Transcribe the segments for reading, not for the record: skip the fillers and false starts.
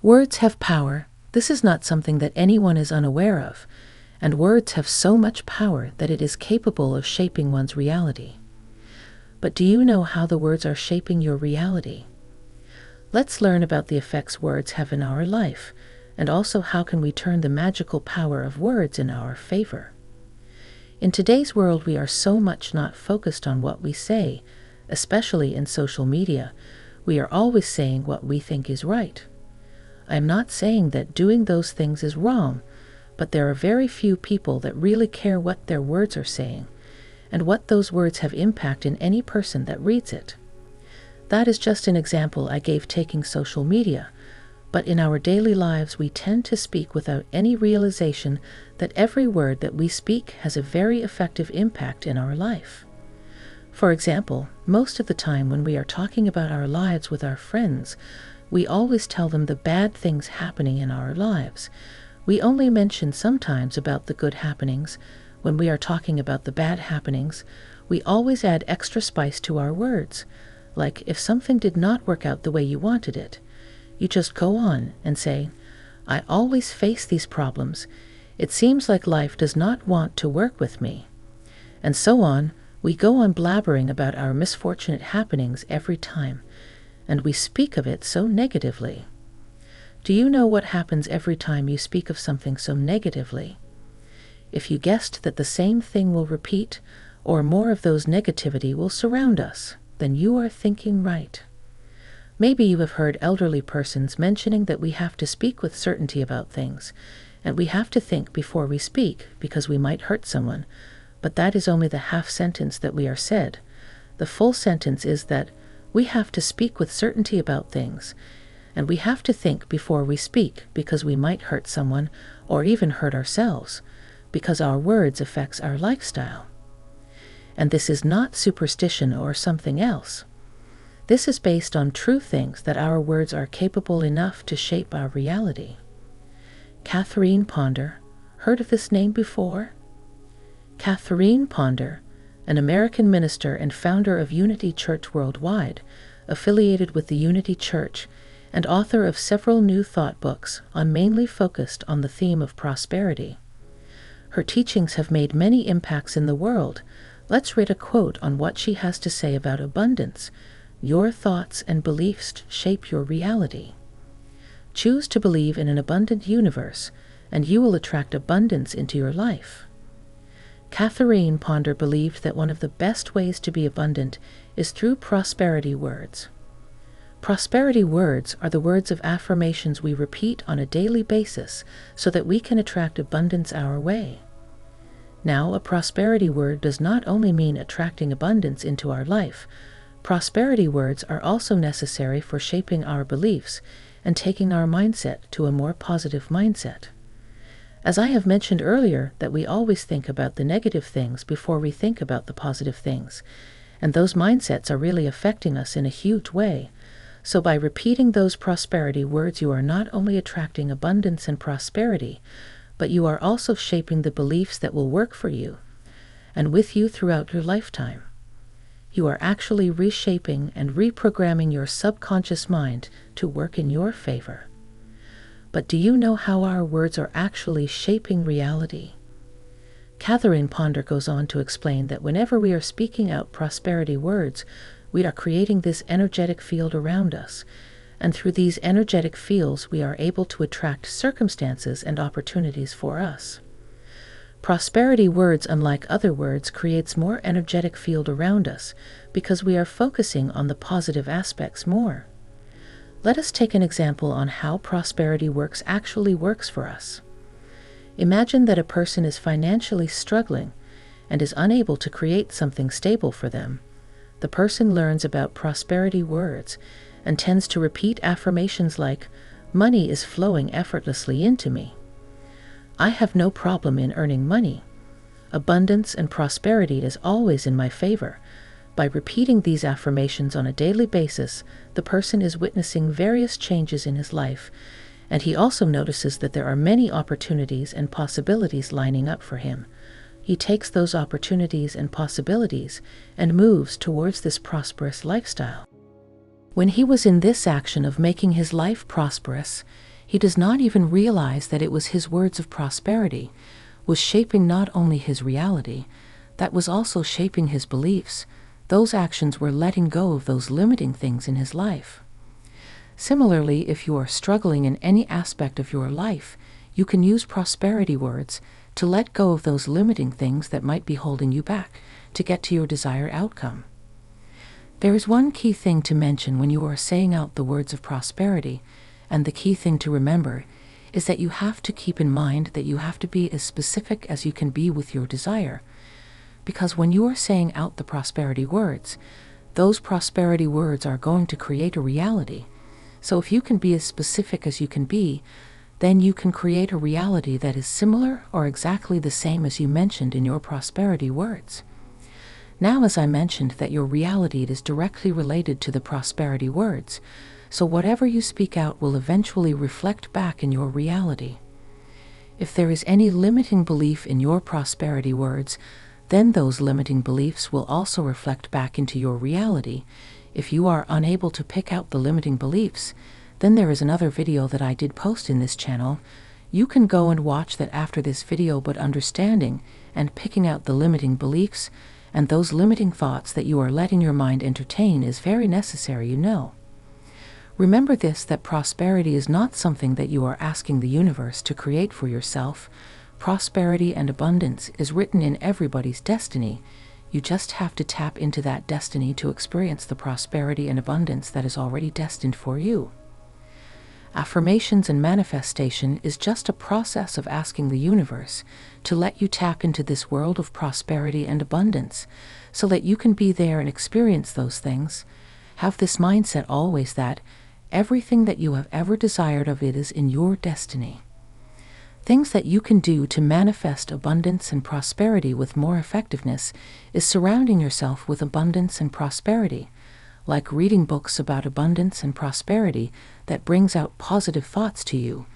Words have power. This is not something that anyone is unaware of, and words have so much power that it is capable of shaping one's reality. But do you know how the words are shaping your reality? Let's learn about the effects words have in our life, and also how can we turn the magical power of words in our favor. In today's world, we are so much not focused on what we say, especially in social media. We are always saying what we think is right. I am not saying that doing those things is wrong, but there are very few people that really care what their words are saying, and what those words have impact in any person that reads it. That is just an example I gave taking social media, but in our daily lives we tend to speak without any realization that every word that we speak has a very effective impact in our life. For example, most of the time when we are talking about our lives with our friends, we always tell them the bad things happening in our lives. We only mention sometimes about the good happenings. When we are talking about the bad happenings, we always add extra spice to our words. Like if something did not work out the way you wanted it, you just go on and say, "I always face these problems. It seems like life does not want to work with me." And so on. We go on blabbering about our misfortunate happenings every time, and we speak of it so negatively. Do you know what happens every time you speak of something so negatively? If you guessed that the same thing will repeat, or more of those negativity will surround us, then you are thinking right. Maybe you have heard elderly persons mentioning that we have to speak with certainty about things, and we have to think before we speak because we might hurt someone, but that is only the half sentence that we are said. The full sentence is that we have to speak with certainty about things, and we have to think before we speak because we might hurt someone or even hurt ourselves, because our words affects our lifestyle. And this is not superstition or something else. This is based on true things that our words are capable enough to shape our reality. Catherine Ponder, heard of this name before? Catherine Ponder, an American minister and founder of Unity Church Worldwide, affiliated with the Unity Church, and author of several new thought books mainly focused on the theme of prosperity. Her teachings have made many impacts in the world. Let's read a quote on what she has to say about abundance. Your thoughts and beliefs shape your reality. Choose to believe in an abundant universe, and you will attract abundance into your life. Catherine Ponder believed that one of the best ways to be abundant is through prosperity words. Prosperity words are the words of affirmations we repeat on a daily basis so that we can attract abundance our way. Now, a prosperity word does not only mean attracting abundance into our life. Prosperity words are also necessary for shaping our beliefs and taking our mindset to a more positive mindset. As I have mentioned earlier, that we always think about the negative things before we think about the positive things, and those mindsets are really affecting us in a huge way. So by repeating those prosperity words, you are not only attracting abundance and prosperity, but you are also shaping the beliefs that will work for you and with you throughout your lifetime. You are actually reshaping and reprogramming your subconscious mind to work in your favor. But do you know how our words are actually shaping reality? Catherine Ponder goes on to explain that whenever we are speaking out prosperity words, we are creating this energetic field around us, and through these energetic fields we are able to attract circumstances and opportunities for us. Prosperity words, unlike other words, creates more energetic field around us because we are focusing on the positive aspects more. Let us take an example on how prosperity actually works for us. Imagine that a person is financially struggling and is unable to create something stable for them. The person learns about prosperity words and tends to repeat affirmations like, "Money is flowing effortlessly into me. I have no problem in earning money. Abundance and prosperity is always in my favor." By repeating these affirmations on a daily basis, the person is witnessing various changes in his life, and he also notices that there are many opportunities and possibilities lining up for him. He takes those opportunities and possibilities and moves towards this prosperous lifestyle. When he was in this action of making his life prosperous, He does not even realize that it was his words of prosperity was shaping not only his reality, that was also shaping his beliefs. Those actions were letting go of those limiting things in his life. Similarly, if you are struggling in any aspect of your life, you can use prosperity words to let go of those limiting things that might be holding you back to get to your desired outcome. There is one key thing to mention when you are saying out the words of prosperity, and the key thing to remember is that you have to keep in mind that you have to be as specific as you can be with your desire. Because when you are saying out the prosperity words, those prosperity words are going to create a reality. So if you can be as specific as you can be, then you can create a reality that is similar or exactly the same as you mentioned in your prosperity words. Now, as I mentioned, that your reality is directly related to the prosperity words, so whatever you speak out will eventually reflect back in your reality. If there is any limiting belief in your prosperity words, then those limiting beliefs will also reflect back into your reality. If you are unable to pick out the limiting beliefs, then there is another video that I did post in this channel. You can go and watch that after this video, but understanding and picking out the limiting beliefs and those limiting thoughts that you are letting your mind entertain is very necessary, you know. Remember this, that prosperity is not something that you are asking the universe to create for yourself. Prosperity and abundance is written in everybody's destiny. You just have to tap into that destiny to experience the prosperity and abundance that is already destined for you. Affirmations and manifestation is just a process of asking the universe to let you tap into this world of prosperity and abundance so that you can be there and experience those things. Have this mindset always that everything that you have ever desired of it is in your destiny. Things that you can do to manifest abundance and prosperity with more effectiveness is surrounding yourself with abundance and prosperity, like reading books about abundance and prosperity that brings out positive thoughts to you,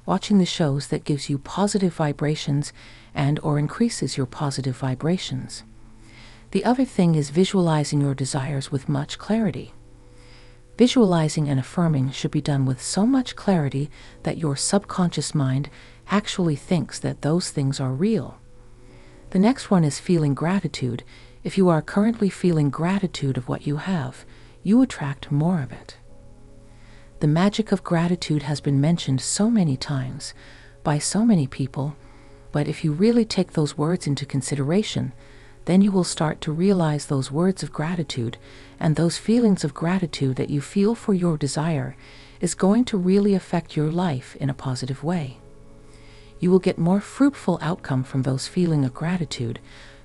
watching the shows that gives you positive vibrations and or increases your positive vibrations. The other thing is visualizing your desires with much clarity. Visualizing and affirming should be done with so much clarity that your subconscious mind actually thinks that those things are real. The next one is feeling gratitude. If you are currently feeling gratitude of what you have, you attract more of it. The magic of gratitude has been mentioned so many times by so many people, but if you really take those words into consideration, then you will start to realize those words of gratitude and those feelings of gratitude that you feel for your desire is going to really affect your life in a positive way. You will get more fruitful outcome from those feelings of gratitude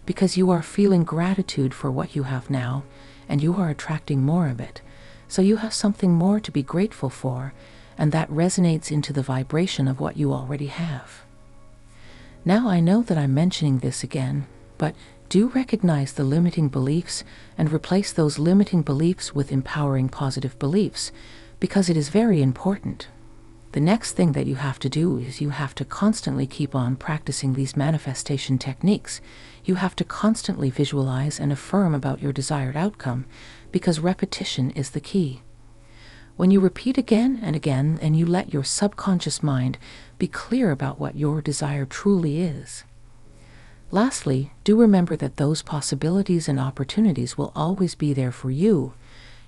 because you are feeling gratitude for what you have now and you are attracting more of it. So you have something more to be grateful for, and that resonates into the vibration of what you already have. Now I know that I'm mentioning this again, but do recognize the limiting beliefs and replace those limiting beliefs with empowering positive beliefs, because it is very important. The next thing that you have to do is you have to constantly keep on practicing these manifestation techniques. You have to constantly visualize and affirm about your desired outcome, because repetition is the key. When you repeat again and again, and you let your subconscious mind be clear about what your desire truly is. Lastly, do remember that those possibilities and opportunities will always be there for you.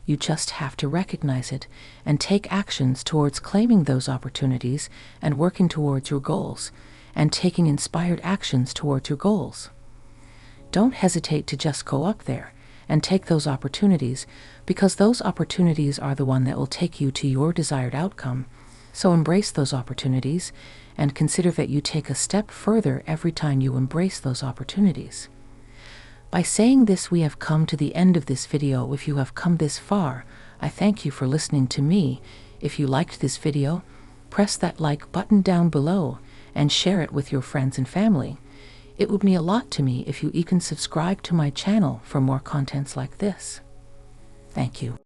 You just have to recognize it and take actions towards claiming those opportunities and working towards your goals, and taking inspired actions towards your goals. Don't hesitate to just go up there and take those opportunities, because those opportunities are the one that will take you to your desired outcome. So embrace those opportunities and consider that you take a step further every time you embrace those opportunities. By saying this, we have come to the end of this video. If you have come this far, I thank you for listening to me. If you liked this video, press that like button down below and share it with your friends and family. It would mean a lot to me if you even subscribe to my channel for more contents like this. Thank you.